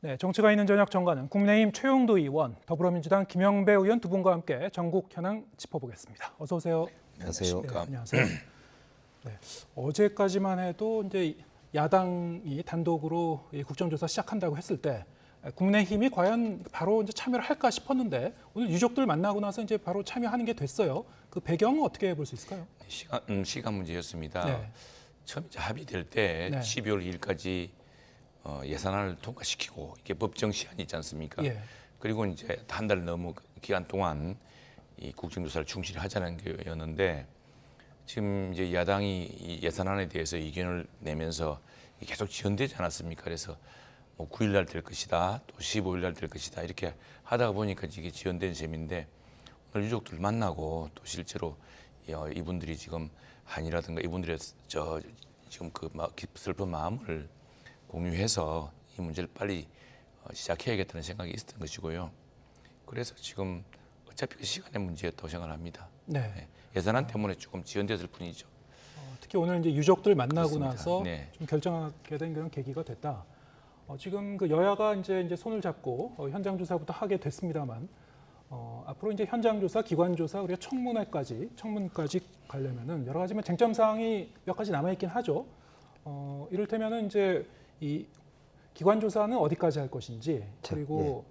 네, 정치가 있는 저녁 정가는 국민의힘 최용도 의원, 더불어민주당 김영배 의원 두 분과 함께 전국 현황 짚어보겠습니다. 어서 오세요. 안녕하세요. 네, 안녕하세요. 네, 어제까지만 해도 이제 야당이 단독으로 이 국정조사 시작한다고 했을 때 국민의힘이 과연 바로 이제 참여를 할까 싶었는데 오늘 유족들 만나고 나서 이제 바로 참여하는 게 됐어요. 그 배경은 어떻게 볼 수 있을까요? 시간 문제였습니다. 네. 처음 이제 합의될 때 네. 12월 2일까지 예산안을 통과시키고 이게 법정 시한이 있지 않습니까? 예. 그리고 이제 한 달 넘은 기간 동안 이 국정조사를 충실히 하자는 거였는데 지금 이제 야당이 이 예산안에 대해서 의견을 내면서 계속 지연되지 않았습니까? 그래서 뭐 9일 날 될 것이다, 또 15일 날 될 것이다 이렇게 하다가 보니까 이게 지연된 셈인데 오늘 유족들 만나고 또 실제로 이분들이 지금 한이라든가 이분들의 지금 그 슬픈 마음을 공유해서 이 문제를 빨리 시작해야겠다는 생각이 있었던 것이고요. 그래서 지금 어차피 그 시간의 문제였다고 생각을 합니다. 네. 예산안 때문에 조금 지연됐을 뿐이죠. 특히 오늘 이제 유족들 만나고 그렇습니다. 나서 네. 좀 결정하게 된 그런 계기가 됐다. 지금 그 여야가 이제 손을 잡고 현장 조사부터 하게 됐습니다만 앞으로 이제 현장 조사, 기관 조사, 그리고 청문까지 가려면은 여러 가지 쟁점 사항이 몇 가지 남아 있긴 하죠. 이를테면은 이제 이 기관 조사는 어디까지 할 것인지 그리고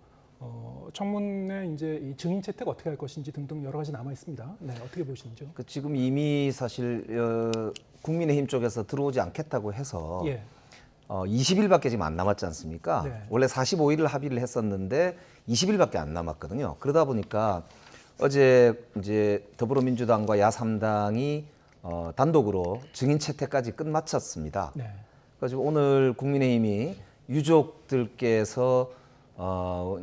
청문회 이제 이 증인 채택 어떻게 할 것인지 등등 여러 가지 남아 있습니다. 네, 어떻게 보시는지요? 지금 이미 사실 국민의힘 쪽에서 들어오지 않겠다고 해서 예. 20일밖에 지금 안 남았지 않습니까? 네. 원래 45일을 합의를 했었는데 20일밖에 안 남았거든요. 그러다 보니까 어제 이제 더불어민주당과 야3당이 단독으로 증인 채택까지 끝마쳤습니다. 네. 그래서 오늘 국민의힘이 유족들께서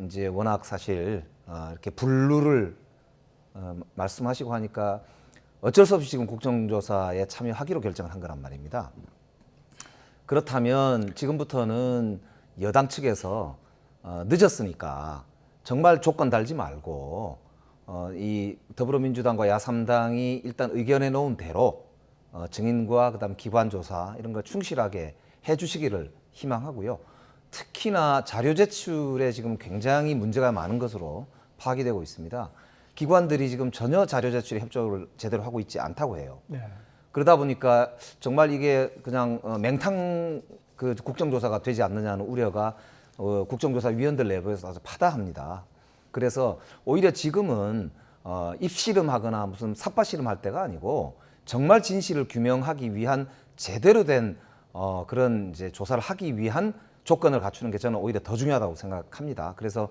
이제 워낙 사실 이렇게 분루를 말씀하시고 하니까 어쩔 수 없이 지금 국정조사에 참여하기로 결정을 한 거란 말입니다. 그렇다면 지금부터는 여당 측에서 늦었으니까 정말 조건 달지 말고 이 더불어민주당과 야3당이 일단 의견해 놓은 대로 증인과 그다음 기관 조사 이런 거 충실하게 해주시기를 희망하고요. 특히나 자료 제출에 지금 굉장히 문제가 많은 것으로 파악이 되고 있습니다. 기관들이 지금 전혀 자료 제출에 협조를 제대로 하고 있지 않다고 해요. 네. 그러다 보니까 정말 이게 그냥 맹탕 그 국정조사가 되지 않느냐는 우려가 국정조사위원들 내부에서 아주 파다합니다. 그래서 오히려 지금은 입씨름하거나 무슨 삿바씨름할 때가 아니고 정말 진실을 규명하기 위한 제대로 된 그런 이제 조사를 하기 위한 조건을 갖추는 게 저는 오히려 더 중요하다고 생각합니다. 그래서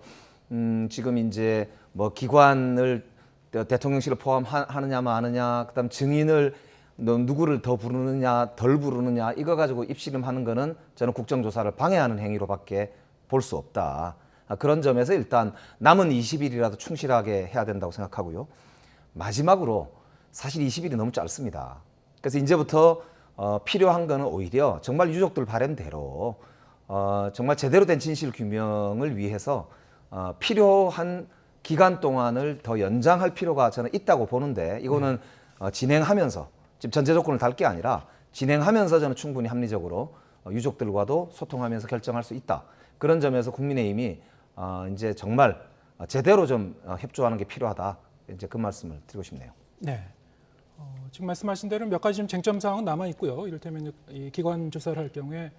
지금 이제 뭐 기관을 대통령실을 포함하느냐 마느냐, 그다음 증인을 누구를 더 부르느냐 덜 부르느냐 이거 가지고 입씨름하는 거는 저는 국정조사를 방해하는 행위로밖에 볼 수 없다. 그런 점에서 일단 남은 20일이라도 충실하게 해야 된다고 생각하고요. 마지막으로 사실 20일이 너무 짧습니다. 그래서 이제부터 필요한 거는 오히려 정말 유족들 바람대로 정말 제대로 된 진실 규명을 위해서 필요한 기간 동안을 더 연장할 필요가 저는 있다고 보는데 이거는 진행하면서 지금 전제 조건을 달 게 아니라 진행하면서 저는 충분히 합리적으로 유족들과도 소통하면서 결정할 수 있다. 그런 점에서 국민의힘이 이제 정말 제대로 좀 협조하는 게 필요하다. 이제 그 말씀을 드리고 싶네요. 네. 지금 말씀하신 대로 몇 가지 좀 쟁점 사항은 남아 있고요. 이를테면 이 기관 조사를 할 경우에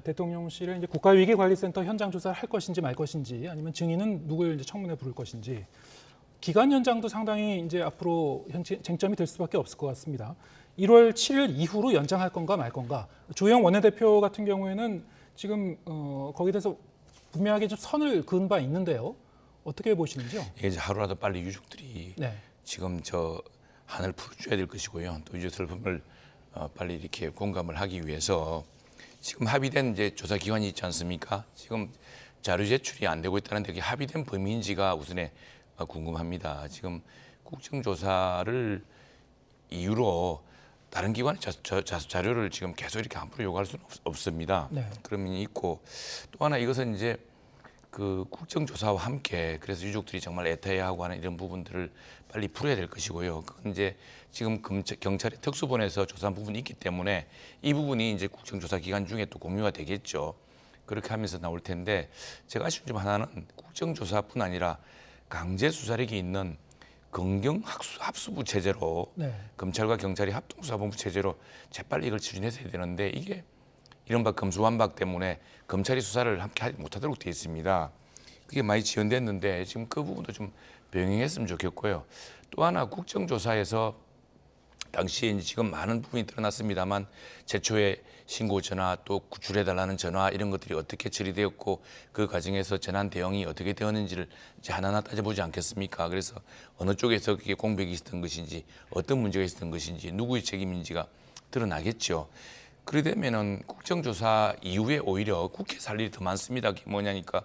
대통령실에 이제 국가위기관리센터 현장 조사를 할 것인지 말 것인지 아니면 증인은 누굴 이제 청문회 부를 것인지 기간 연장도 상당히 이제 앞으로 쟁점이 될 수밖에 없을 것 같습니다. 1월 7일 이후로 연장할 건가 말 건가. 주호영 원내대표 같은 경우에는 지금 거기에 대해서 분명하게 좀 선을 그은 바 있는데요. 어떻게 보시는지요? 이제 하루라도 빨리 유족들이 네. 지금 한을 풀어줘야 될 것이고요. 또 유족 슬픔을 빨리 이렇게 공감을 하기 위해서 지금 합의된 이제 조사 기관이 있지 않습니까? 지금 자료 제출이 안 되고 있다는데 그게 합의된 범위인지가 우선에 궁금합니다. 지금 국정조사를 이유로 다른 기관의 자료를 지금 계속 이렇게 함부로 요구할 수는 없습니다. 네. 그런 면이 있고 또 하나 이것은 이제 그 국정조사와 함께 그래서 유족들이 정말 애타해하고 하는 이런 부분들을 빨리 풀어야 될 것이고요. 그건 이제 지금 경찰의 특수본에서 조사한 부분이 있기 때문에 이 부분이 이제 국정조사 기간 중에 또 공유가 되겠죠. 그렇게 하면서 나올 텐데 제가 아쉬운 점 하나는 국정조사뿐 아니라 강제 수사력이 있는 검경 합수부 체제로 네. 검찰과 경찰이 합동수사본부 체제로 재빨리 이걸 추진해서 해야 되는데 이게 이른바 검수완박 때문에 검찰이 수사를 함께 하지 못하도록 되어 있습니다. 그게 많이 지연됐는데 지금 그 부분도 좀 병행했으면 좋겠고요. 또 하나 국정조사에서 당시에 이제 지금 많은 부분이 드러났습니다만 최초의 신고 전화 또 구출해달라는 전화 이런 것들이 어떻게 처리되었고 그 과정에서 재난 대응이 어떻게 되었는지를 이제 하나하나 따져보지 않겠습니까? 그래서 어느 쪽에서 그게 공백이 있었던 것인지 어떤 문제가 있었던 것인지 누구의 책임인지가 드러나겠죠. 그러게 되면은 국정조사 이후에 오히려 국회 살 일이 더 많습니다. 그게 뭐냐니까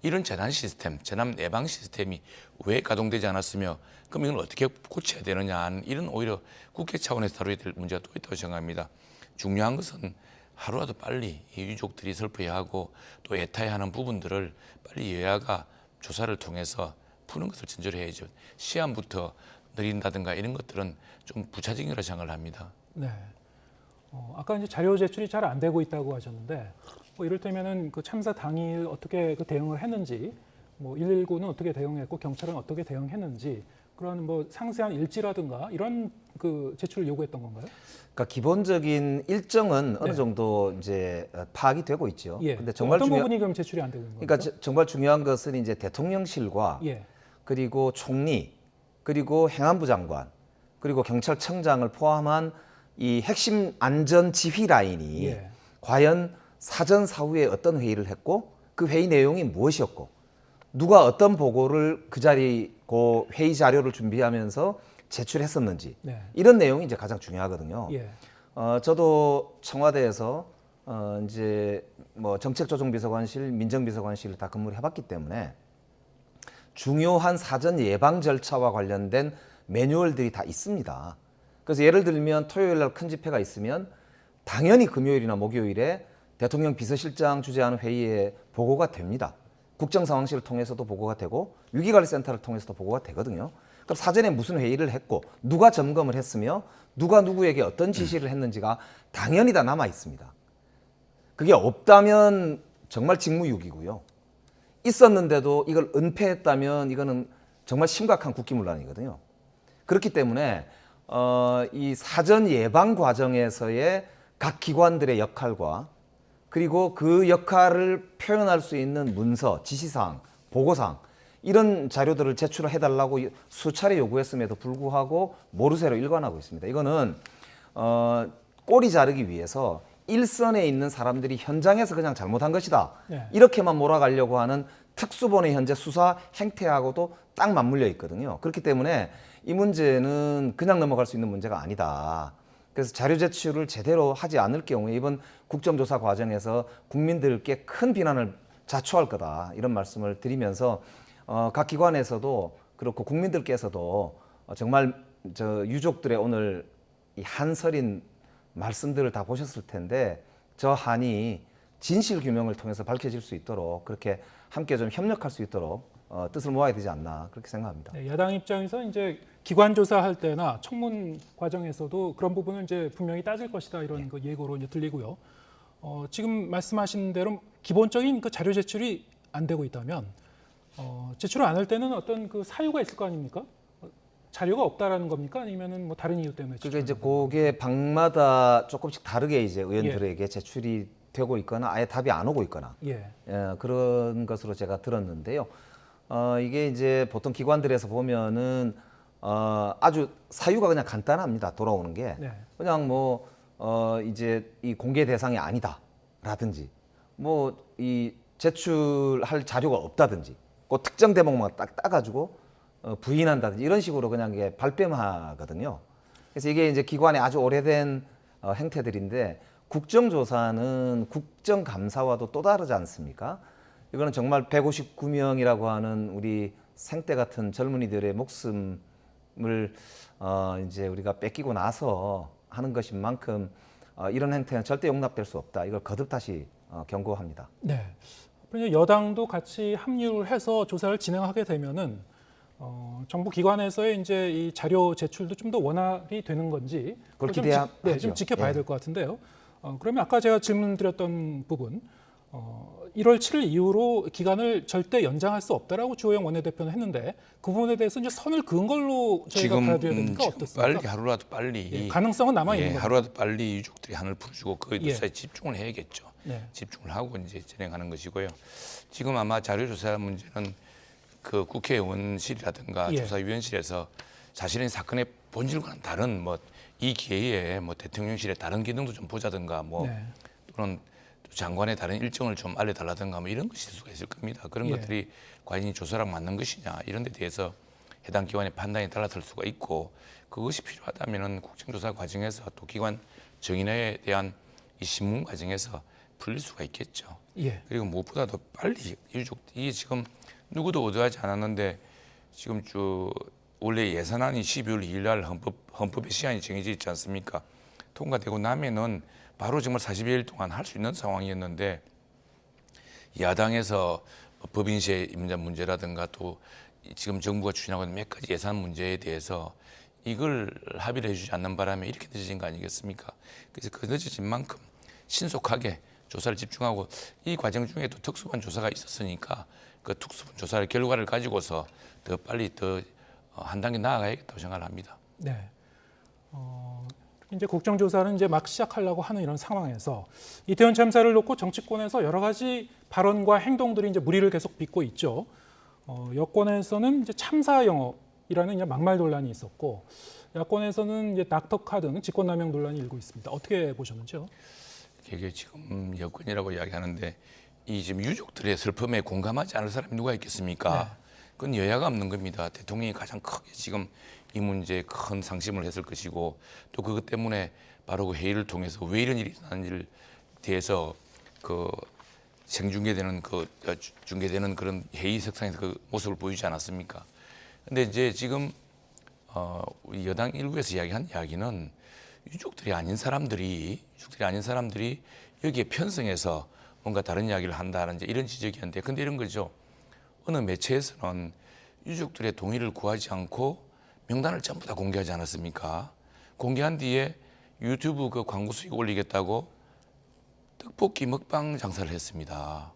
이런 재난 시스템, 재난 예방 시스템이 왜 가동되지 않았으며 그럼 이걸 어떻게 고쳐야 되느냐 이런 오히려 국회 차원에서 다뤄야 될 문제가 또 있다고 생각합니다. 중요한 것은 하루라도 빨리 이 유족들이 슬퍼야 하고 또 애타해하는 부분들을 빨리 여야가 조사를 통해서 푸는 것을 전제로 해야죠. 시한부터 느린다든가 이런 것들은 좀 부차적이라고 생각을 합니다. 네. 아까 이제 자료 제출이 잘 안 되고 있다고 하셨는데 뭐 이를테면은 그 참사 당일 어떻게 그 대응을 했는지, 뭐 119는 어떻게 대응했고 경찰은 어떻게 대응했는지 그런 뭐 상세한 일지라든가 이런 그 제출을 요구했던 건가요? 그러니까 기본적인 일정은 어느 네. 정도 이제 파악이 되고 있죠. 예. 근데 정말 어떤 부분이 그럼 제출이 안 되고 있는 겁니까? 그러니까 정말 중요한 것은 이제 대통령실과 예. 그리고 총리 그리고 행안부 장관 그리고 경찰청장을 포함한 이 핵심 안전 지휘 라인이 예. 과연 사전 사후에 어떤 회의를 했고 그 회의 내용이 무엇이었고 누가 어떤 보고를 그 자리 그 회의 자료를 준비하면서 제출했었는지 네. 이런 내용이 이제 가장 중요하거든요. 예. 저도 청와대에서 이제 뭐 정책조정비서관실, 민정비서관실을 다 근무를 해봤기 때문에 중요한 사전 예방 절차와 관련된 매뉴얼들이 다 있습니다. 그래서 예를 들면 토요일 날 큰 집회가 있으면 당연히 금요일이나 목요일에 대통령 비서실장 주재하는 회의에 보고가 됩니다. 국정상황실을 통해서도 보고가 되고 위기관리센터를 통해서도 보고가 되거든요. 그럼 사전에 무슨 회의를 했고 누가 점검을 했으며 누가 누구에게 어떤 지시를 했는지가 당연히 다 남아 있습니다. 그게 없다면 정말 직무유기고요. 있었는데도 이걸 은폐했다면 이거는 정말 심각한 국기문란이거든요. 그렇기 때문에 이 사전 예방 과정에서의 각 기관들의 역할과 그리고 그 역할을 표현할 수 있는 문서, 지시사항, 보고사항 이런 자료들을 제출해달라고 수차례 요구했음에도 불구하고 모르쇠로 일관하고 있습니다. 이거는 꼬리 자르기 위해서 일선에 있는 사람들이 현장에서 그냥 잘못한 것이다. 네. 이렇게만 몰아가려고 하는 특수본의 현재 수사 행태하고도 딱 맞물려 있거든요. 그렇기 때문에 이 문제는 그냥 넘어갈 수 있는 문제가 아니다. 그래서 자료 제출을 제대로 하지 않을 경우에 이번 국정조사 과정에서 국민들께 큰 비난을 자초할 거다. 이런 말씀을 드리면서 각 기관에서도 그렇고 국민들께서도 정말 저 유족들의 오늘 이 한서린 말씀들을 다 보셨을 텐데 저 한이 진실 규명을 통해서 밝혀질 수 있도록 그렇게 함께 좀 협력할 수 있도록 뜻을 모아야 되지 않나 그렇게 생각합니다. 네, 야당 입장에서 이제 기관 조사할 때나 청문 과정에서도 그런 부분은 이제 분명히 따질 것이다 이런 그 예고로 이제 들리고요. 지금 말씀하신 대로 기본적인 그 자료 제출이 안 되고 있다면 제출을 안 할 때는 어떤 그 사유가 있을 거 아닙니까? 자료가 없다라는 겁니까? 아니면은 뭐 다른 이유 때문에? 그러니까 이제 그게 방마다 조금씩 다르게 이제 의원들에게 제출이 되고 있거나 아예 답이 안 오고 있거나 그런 것으로 제가 들었는데요. 이게 이제 보통 기관들에서 보면은 아주 사유가 그냥 간단합니다. 돌아오는 게 그냥 뭐 이제 이 공개 대상이 아니다라든지 뭐 이 제출할 자료가 없다든지 그 특정 대목만 딱 따가지고 부인한다든지 이런 식으로 그냥 이게 발뺌하거든요. 그래서 이게 이제 기관의 아주 오래된 행태들인데 국정조사는 국정감사와도 또 다르지 않습니까? 이거는 정말 159명이라고 하는 우리 생떼 같은 젊은이들의 목숨을 이제 우리가 뺏기고 나서 하는 것인 만큼 이런 행태는 절대 용납될 수 없다. 이걸 거듭 다시 경고합니다. 네. 여당도 같이 합류를 해서 조사를 진행하게 되면은 정부 기관에서의 이제 이 자료 제출도 좀 더 원활히 되는 건지 그걸 좀 기대하죠. 좀 지켜봐야 될 것 같은데요. 그러면 아까 제가 질문드렸던 부분, 1월 7일 이후로 기간을 절대 연장할 수 없다라고 주호영 원내대표는 했는데 그 부분에 대해서 이제 선을 그은 걸로 저희가 지금 받아들여야 되니까 지금 어떻습니까? 빨리 하루라도 빨리 예, 가능성은 남아 있는 거죠. 하루라도 빨리 유족들이 한을 풀어주고 그 예. 조사에 집중을 해야겠죠. 네. 집중을 하고 이제 진행하는 것이고요. 지금 아마 자료조사 문제는 그 국회의원실이라든가 예. 조사위원실에서 사실은 사건의 본질과는 다른 뭐 이 기회에 뭐 대통령실의 다른 기능도 좀 보자든가 뭐 네. 또는 장관의 다른 일정을 좀 알려달라든가 뭐 이런 것일 수가 있을 겁니다. 그런 예. 것들이 과연 이 조사랑 맞는 것이냐 이런 데 대해서 해당 기관의 판단이 달라질 수가 있고 그것이 필요하다면은 국정조사 과정에서 또 기관 정인에 대한 이 신문 과정에서 풀릴 수가 있겠죠. 예. 그리고 무엇보다도 빨리 유족 이게 지금 누구도 의도하지 않았는데 지금 원래 예산안이 12월 2일 날 헌법의 시한이 정해져 있지 않습니까? 통과되고 나면은 바로 정말 40여일 동안 할 수 있는 상황이었는데 야당에서 법인세 임자 문제라든가 또 지금 정부가 추진하고 있는 몇 가지 예산 문제에 대해서 이걸 합의를 해주지 않는 바람에 이렇게 늦어진 거 아니겠습니까? 그래서 그 늦어진 만큼 신속하게 조사를 집중하고 이 과정 중에도 특수반 조사가 있었으니까 그 특수반 조사의 결과를 가지고서 더 빨리 더 한 단계 나아가야겠다고 생각을 합니다. 네. 이제 국정조사는 이제 막 시작하려고 하는 이런 상황에서 이태원 참사를 놓고 정치권에서 여러 가지 발언과 행동들이 이제 무리를 계속 빚고 있죠. 여권에서는 이제 참사 영업이라는 이제 막말 논란이 있었고, 야권에서는 이제 닥터카 등 직권남용 논란이 일고 있습니다. 어떻게 보셨는지요? 이게 지금 여권이라고 이야기하는데 이 지금 유족들의 슬픔에 공감하지 않을 사람이 누가 있겠습니까? 네. 그건 여야가 없는 겁니다. 대통령이 가장 크게 지금 이 문제에 큰 상심을 했을 것이고 또 그것 때문에 바로 그 회의를 통해서 왜 이런 일이 일어나는지를 대해서 그 생중계되는 중계되는 그런 회의 석상에서 그 모습을 보이지 않았습니까? 근데 이제 지금 우리 여당 일부에서 이야기한 이야기는 유족들이 아닌 사람들이 여기에 편성해서 뭔가 다른 이야기를 한다는 이제 이런 지적이었는데 근데 이런 거죠. 어느 매체에서는 유족들의 동의를 구하지 않고 명단을 전부 다 공개하지 않았습니까? 공개한 뒤에 유튜브 그 광고 수익 올리겠다고 떡볶이 먹방 장사를 했습니다.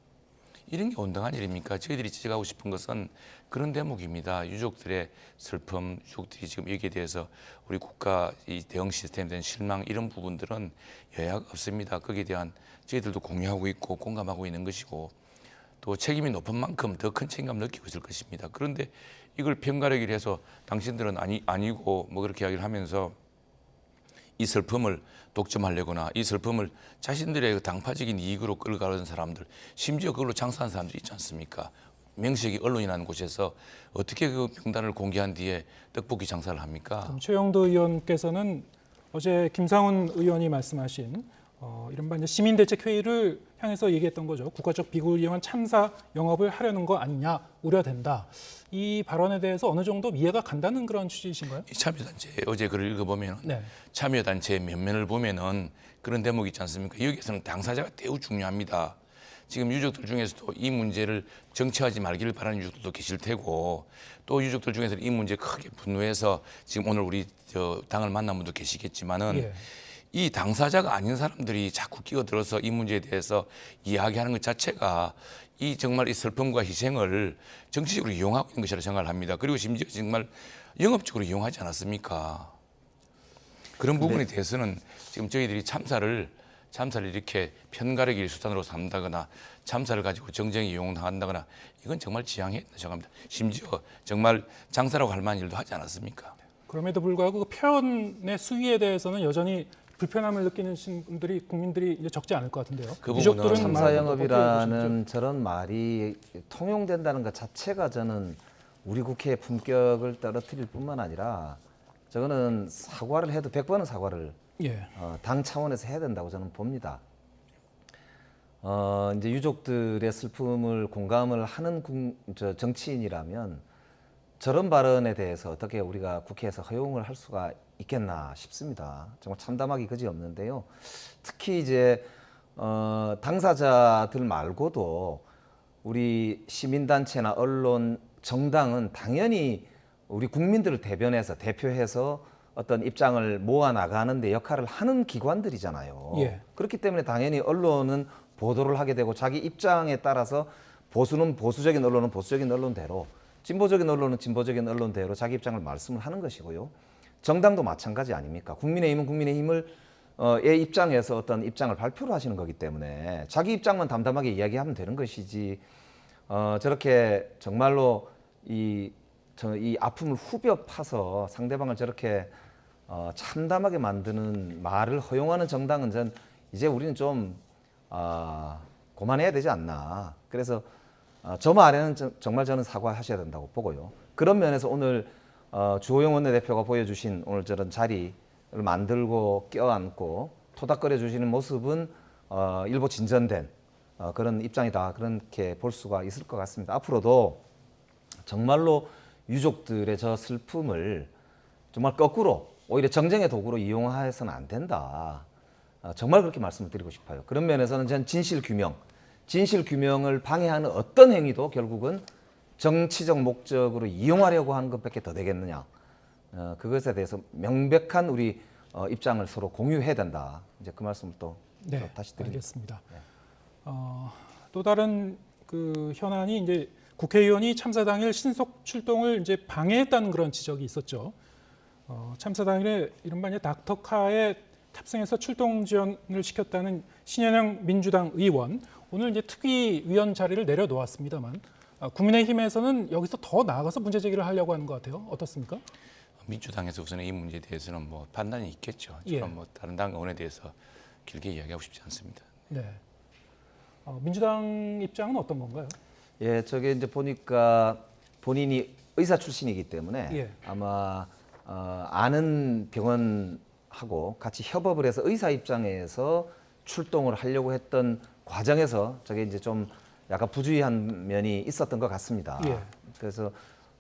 이런 게 온당한 일입니까? 저희들이 지적하고 싶은 것은 그런 대목입니다. 유족들의 슬픔, 유족들이 지금 여기에 대해서 우리 국가 이 대응 시스템에 대한 실망 이런 부분들은 여야가 없습니다. 거기에 대한 저희들도 공유하고 있고 공감하고 있는 것이고 또 책임이 높은 만큼 더 큰 책임감을 느끼고 있을 것입니다. 그런데 이걸 편가르기를 해서 당신들은 아니고 뭐 그렇게 이야기를 하면서 이 슬픔을 독점하려거나 이 슬픔을 자신들의 당파적인 이익으로 끌어가는 사람들 심지어 그걸로 장사하는 사람들이 있지 않습니까? 명색이 언론이라는 곳에서 어떻게 그 명단을 공개한 뒤에 떡볶이 장사를 합니까? 최영도 의원께서는 어제 김상훈 의원이 말씀하신 이른바 이제 시민대책회의를 향해서 얘기했던 거죠. 국가적 비극을 이용한 참사 영업을 하려는 거 아니냐 우려된다. 이 발언에 대해서 어느 정도 이해가 간다는 그런 취지이신가요? 이 참여단체 어제 글을 읽어보면 네. 참여단체의 면면을 보면은 그런 대목이 있지 않습니까? 여기에서는 당사자가 매우 중요합니다. 지금 유족들 중에서도 이 문제를 정치하지 말기를 바라는 유족들도 계실 테고 또 유족들 중에서 이 문제에 크게 분노해서 지금 오늘 우리 당을 만난 분도 계시겠지만은 예. 이 당사자가 아닌 사람들이 자꾸 끼어들어서 이 문제에 대해서 이야기하는 것 자체가 이 정말 이 슬픔과 희생을 정치적으로 이용하고 있는 것이라 생각을 합니다. 그리고 심지어 정말 영업적으로 이용하지 않았습니까? 그런 부분에 대해서는 지금 저희들이 참사를 이렇게 편가르기 수단으로 삼다거나 참사를 가지고 정쟁에 이용한다거나 이건 정말 지양했다 생각합니다. 심지어 정말 장사라고 할 만한 일도 하지 않았습니까? 그럼에도 불구하고 그 표현의 수위에 대해서는 여전히 불편함을 느끼는 분들이 국민들이 이제 적지 않을 것 같은데요. 그 부분은 유족들은 참사 영업이라는 저런 말이 통용된다는 것 자체가 저는 우리 국회의 품격을 떨어뜨릴 뿐만 아니라 저거는 사과를 해도 100번은 사과를 예. 당 차원에서 해야 된다고 저는 봅니다. 이제 유족들의 슬픔을 공감을 하는 정치인이라면 저런 발언에 대해서 어떻게 우리가 국회에서 허용을 할 수가 있겠나 싶습니다. 정말 참담하기 그지없는데요. 특히 이제 당사자들 말고도 우리 시민단체나 언론, 정당은 당연히 우리 국민들을 대표해서 어떤 입장을 모아 나가는 데 역할을 하는 기관들이잖아요. 예. 그렇기 때문에 당연히 언론은 보도를 하게 되고 자기 입장에 따라서 보수는 보수적인 언론은 보수적인 언론대로, 진보적인 언론은 진보적인 언론대로 자기 입장을 말씀을 하는 것이고요. 정당도 마찬가지 아닙니까? 국민의힘은 국민의힘을 의 입장에서 어떤 입장을 발표를 하시는 거기 때문에 자기 입장만 담담하게 이야기하면 되는 것이지 저렇게 정말로 이 아픔을 후벼 파서 상대방을 저렇게 참담하게 만드는 말을 허용하는 정당은 전 이제 우리는 좀 그만해야 되지 않나. 그래서 저 말에는 정말 저는 사과하셔야 된다고 보고요. 그런 면에서 오늘 주호영 원내대표가 보여주신 오늘 저런 자리를 만들고 껴안고 토닥거려 주시는 모습은 일부 진전된 그런 입장이다. 그렇게 볼 수가 있을 것 같습니다. 앞으로도 정말로 유족들의 저 슬픔을 정말 거꾸로 오히려 정쟁의 도구로 이용해서는 안 된다. 정말 그렇게 말씀을 드리고 싶어요. 그런 면에서는 전 진실 규명을 방해하는 어떤 행위도 결국은 정치적 목적으로 이용하려고 하는 것밖에 더 되겠느냐. 그것에 대해서 명백한 우리 입장을 서로 공유해야 된다. 이제 그 말씀을 또 다시 드립니다. 알겠습니다. 또 다른 그 현안이 이제 국회의원이 참사 당일 신속 출동을 이제 방해했다는 그런 지적이 있었죠. 참사 당일에 이른바 이제 닥터카에 탑승해서 출동 지원을 시켰다는 신현영 민주당 의원, 오늘 이제 특위위원 자리를 내려놓았습니다만 국민의힘에서는 여기서 더 나아가서 문제 제기를 하려고 하는 것 같아요. 어떻습니까? 민주당에서 우선 이 문제에 대해서는 뭐 판단이 있겠죠. 예. 저는 뭐 다른 당 의원에 대해서 길게 이야기하고 싶지 않습니다. 네. 민주당 입장은 어떤 건가요? 예, 저게 이제 보니까 본인이 의사 출신이기 때문에 예. 아마 아는 병원하고 같이 협업을 해서 의사 입장에서 출동을 하려고 했던 과정에서 저게 이제 좀 약간 부주의한 면이 있었던 것 같습니다. 예. 그래서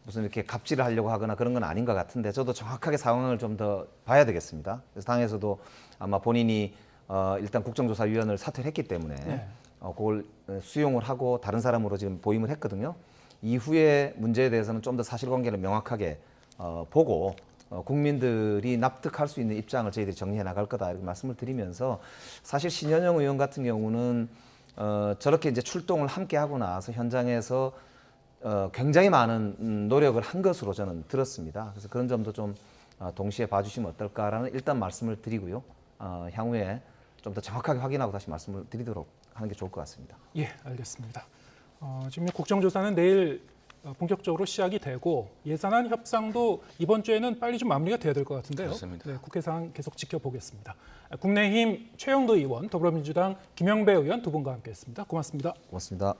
무슨 이렇게 갑질을 하려고 하거나 그런 건 아닌 것 같은데 저도 정확하게 상황을 좀 더 봐야 되겠습니다. 그래서 당에서도 아마 본인이 일단 국정조사위원을 사퇴를 했기 때문에 네. 그걸 수용을 하고 다른 사람으로 지금 보임을 했거든요. 이후의 문제에 대해서는 좀 더 사실관계를 명확하게 보고 국민들이 납득할 수 있는 입장을 저희들이 정리해 나갈 거다 이렇게 말씀을 드리면서 사실 신현영 의원 같은 경우는 저렇게 이제 출동을 함께 하고 나서 현장에서 굉장히 많은 노력을 한 것으로 저는 들었습니다. 그래서 그런 점도 좀 동시에 봐주시면 어떨까라는 일단 말씀을 드리고요. 향후에 좀 더 정확하게 확인하고 다시 말씀을 드리도록 하는 게 좋을 것 같습니다. 예, 알겠습니다. 지금 국정조사는 내일 본격적으로 시작이 되고 예산안 협상도 이번 주에는 빨리 좀 마무리가 돼야 될 것 같은데요. 그렇습니다. 네, 국회 상황 계속 지켜보겠습니다. 국민의힘 최영도 의원, 더불어민주당 김영배 의원 두 분과 함께했습니다. 고맙습니다. 고맙습니다.